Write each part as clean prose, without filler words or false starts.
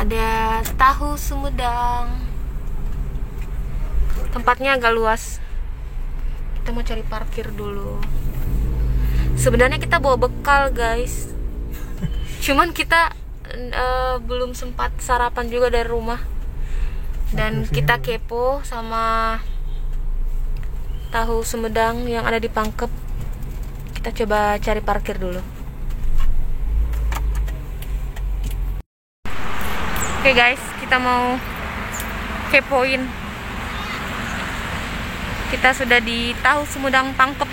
Ada tahu Sumedang. Tempatnya agak luas. Kita mau cari parkir dulu. Sebenarnya kita bawa bekal, guys. Cuman kita belum sempat sarapan juga dari rumah. Dan kita kepo sama tahu Sumedang yang ada di Pangkep. Kita coba cari parkir dulu. Oke guys, kita mau kepoin. Kita sudah di tahu Sumedang Pangkep,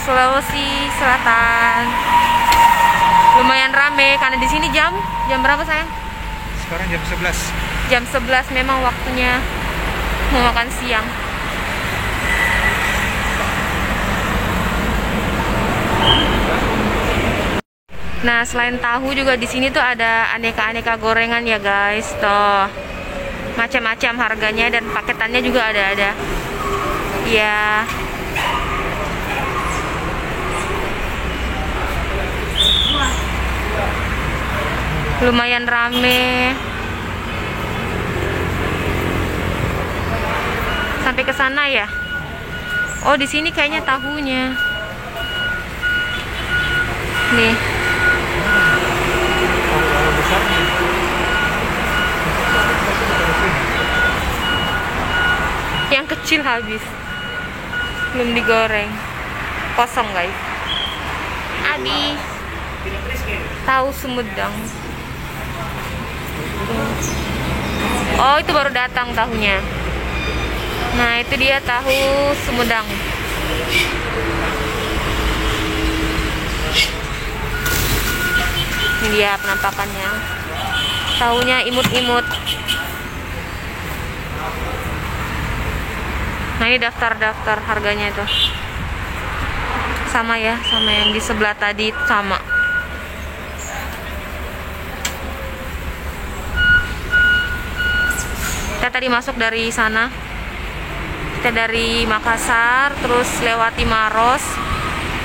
Sulawesi Selatan. Lumayan rame karena di sini jam berapa sayang? Sekarang jam 11. Jam 11 memang waktunya mau makan siang. Nah, selain tahu juga di sini tuh ada aneka-aneka gorengan ya guys. Tuh. Macam-macam harganya dan paketannya juga ada. Ya. Lumayan rame. Sampai ke sana ya. Oh, di sini kayaknya tahunya. Nih. Yang kecil habis. Belum digoreng. Kosong, guys. Habis. Tahu Sumedang. Oh, itu baru datang tahunya. Nah, itu dia tahu Sumedang. Ini dia penampakannya. Tahunya imut-imut. Nah, ini daftar harganya itu. Sama ya, sama yang di sebelah tadi sama. Kita tadi masuk dari sana. Kita dari Makassar, terus lewati Maros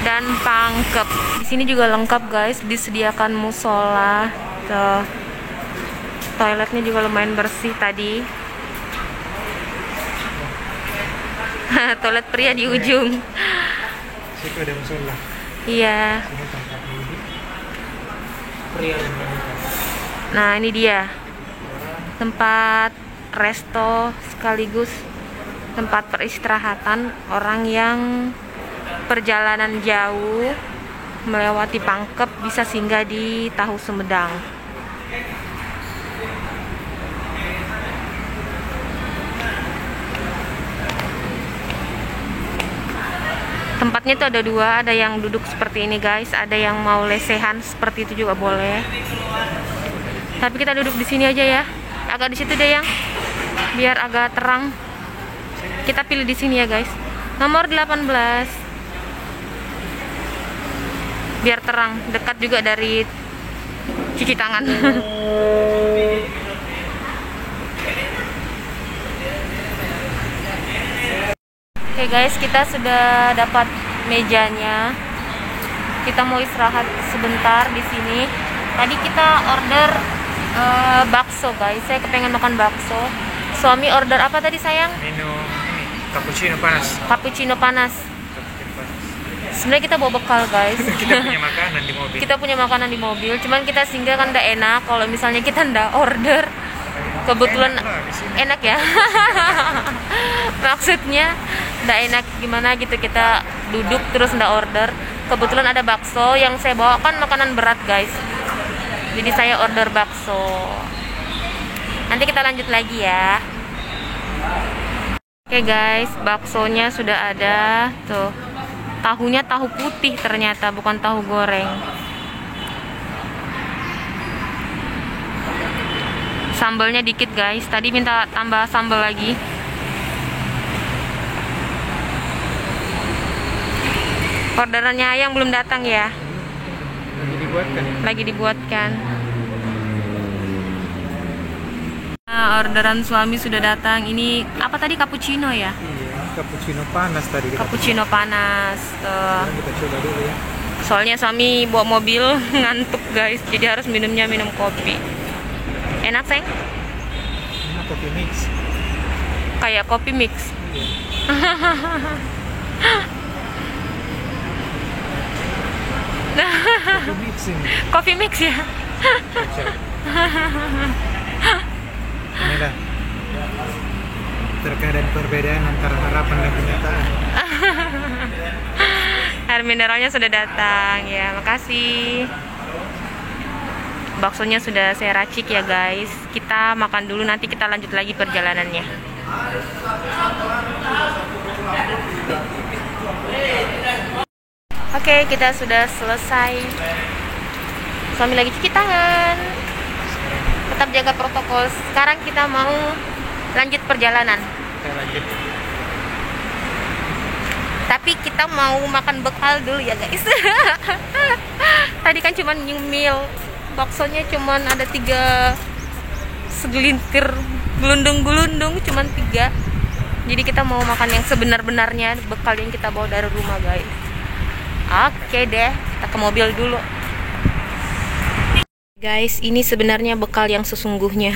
dan Pangkep. Di sini juga lengkap guys, disediakan musola. Tuh. Toiletnya juga lumayan bersih tadi. Toilet pria di ujung. Situ ada musola. Iya. Nah, ini dia. Tempat resto sekaligus tempat peristirahatan orang yang perjalanan jauh melewati Pangkep bisa singgah di tahu Sumedang. Tempatnya itu ada dua, ada yang duduk seperti ini guys, ada yang mau lesehan seperti itu juga boleh. Tapi kita duduk di sini aja ya, agak di situ deh yang, biar agak terang. Kita pilih di sini ya guys, nomor 18. Biar terang, dekat juga dari cuci tangan. Oke guys, kita sudah dapat mejanya. Kita mau istirahat sebentar di sini. Tadi kita order bakso guys. Saya kepengen makan bakso. Suami order apa tadi sayang? Minum cappuccino panas. Cappuccino panas. Sebenarnya kita bawa bekal guys. Kita punya makanan di mobil. Kita punya makanan di mobil. Cuman kita singgah kan udah enak. Kalau misalnya kita ndak order, kebetulan enak ya. Maksudnya ndak enak gimana gitu, kita duduk terus ndak order. Kebetulan ada bakso yang saya bawa kan makanan berat guys. Jadi saya order bakso. Nanti kita lanjut lagi ya. Oke guys, baksonya sudah ada. Tuh. Tahunya tahu putih ternyata, bukan tahu goreng. Sambalnya dikit guys. Tadi minta tambah sambal lagi. Orderannya yang belum datang ya. Lagi dibuatkan. Nah, orderan suami sudah datang. Ini apa tadi, cappuccino ya? Iya, cappuccino panas tadi. Cappuccino panas. Tuh. Kita coba dulu ya. Soalnya suami bawa mobil ngantuk guys, jadi harus minum kopi. Enak, Seng? Ini kopi mix. Kayak kopi mix. Kopi mix ini. Kopi mix ya. Kacau. Inilah terkadang perbedaan antara harapan dan kenyataan. Air mineralnya sudah datang ya, makasih. Baksonya sudah saya racik ya guys. Kita makan dulu, nanti kita lanjut lagi perjalanannya. Oke, kita sudah selesai. Suami lagi cuci tangan. Tetap jaga protokol. Sekarang kita mau lanjut perjalanan. Kita lanjut. Tapi kita mau makan bekal dulu ya guys. Tadi kan cuma nyemil. Baksonya cuma ada 3 segelintir, gelundung-gelundung cuma 3. Jadi kita mau makan yang sebenar-benarnya, bekal yang kita bawa dari rumah guys. Oke deh, kita ke mobil dulu. Guys, ini sebenarnya bekal yang sesungguhnya.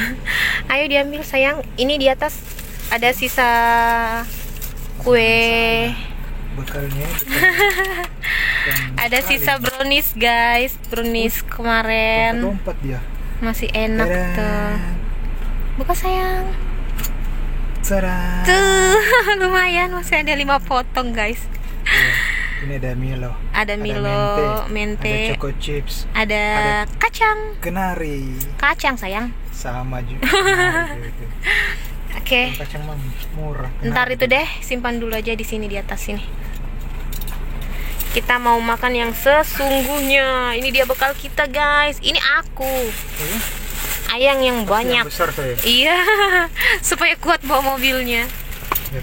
Ayo diambil sayang. Ini di atas ada sisa kue. Bekalnya. Ada sisa brownies guys, brownies kemarin. Lompat dia. Masih enak tuh. Buka sayang. Sarah. Tuh, lumayan masih ada 5 potong guys. Ini ada Milo. Ada Milo, mente. Ada Choco Chips. Ada kacang. Kenari. Kacang sayang. Sama juga. Kenari gitu. Oke. Kacang mah murah. Ntar Kenari. itu deh, simpan dulu aja di sini di atas sini. Kita mau makan yang sesungguhnya. Ini dia bekal kita guys. Ini aku. Oh, ya? Ayang yang banyak. Yang besar saya. Iya, supaya kuat bawa mobilnya. Ya.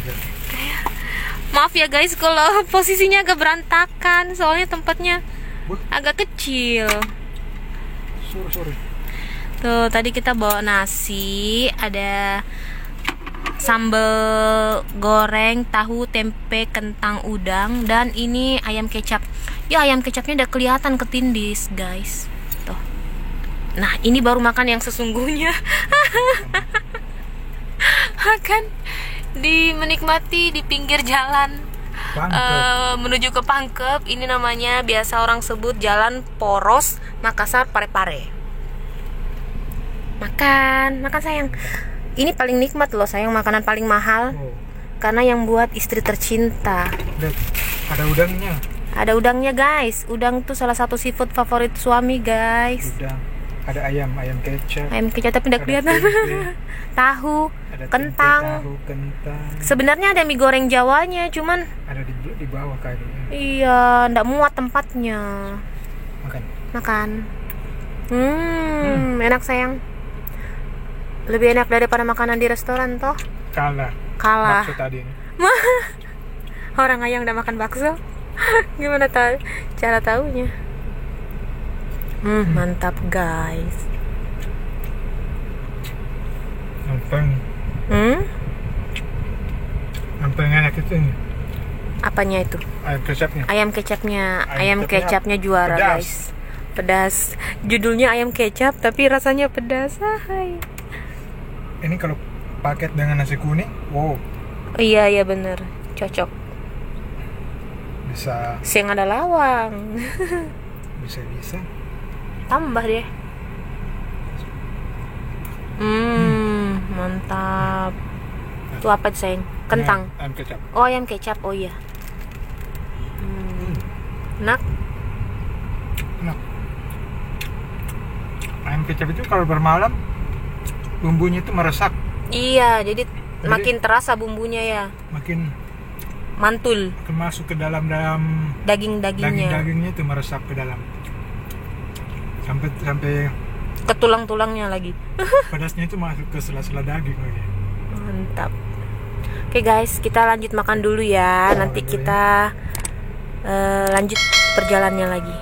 Maaf ya guys kalau posisinya agak berantakan, soalnya tempatnya agak kecil. Sorry. Tuh, tadi kita bawa nasi, ada sambal goreng, tahu, tempe, kentang, udang, dan ini ayam kecap. Ya, ayam kecapnya udah kelihatan ketindis, guys. Tuh. Nah, ini baru makan yang sesungguhnya. Makan menikmati di pinggir jalan menuju ke Pangkep. Ini namanya biasa orang sebut Jalan Poros Makassar Parepare. Makan sayang. Ini paling nikmat loh sayang, makanan paling mahal. Karena yang buat istri tercinta. Ada udangnya. Ada udangnya guys. Udang tuh salah satu seafood favorit suami guys. Udang. Ada ayam kecap. Ayam kecap tapi tidak kelihatan. Tahu, ada kentang. tahu, kentang. Sebenarnya ada mie goreng Jawanya, cuman Ada di bawah kayaknya. iya, ndak muat tempatnya. Makan. Enak sayang. Lebih enak daripada makanan di restoran toh. Kalah. Kalah. Bakso tadi ini. Orang ayang udah makan bakso. Gimana cara taunya? Mantap guys. Yang enak itu ini. Apanya itu? Ayam kecapnya. Ayam kecapnya. Ayam Ayam kecapnya juara pedas. guys. Pedas. Judulnya ayam kecap tapi rasanya pedas. Hai. Ini kalau paket dengan nasi kuning, wow, Iya bener, cocok. bisa Siang ada lawang. bisa. Tambah deh. Mantap. Itu apa sayang? Kentang. Ayam kecap. Oh, ayam kecap. Oh iya. Enak. Ayam kecap itu kalau bermalam bumbunya itu meresap, Iya, jadi makin terasa bumbunya ya. makin Mantul masuk ke dalam daging-dagingnya. dagingnya itu meresap ke dalam sampai Ke tulang-tulangnya lagi. pedasnya itu masuk ke sela-sela daging lagi. Mantap. Oke guys, kita lanjut makan dulu ya. Nanti kita lanjut perjalanannya lagi.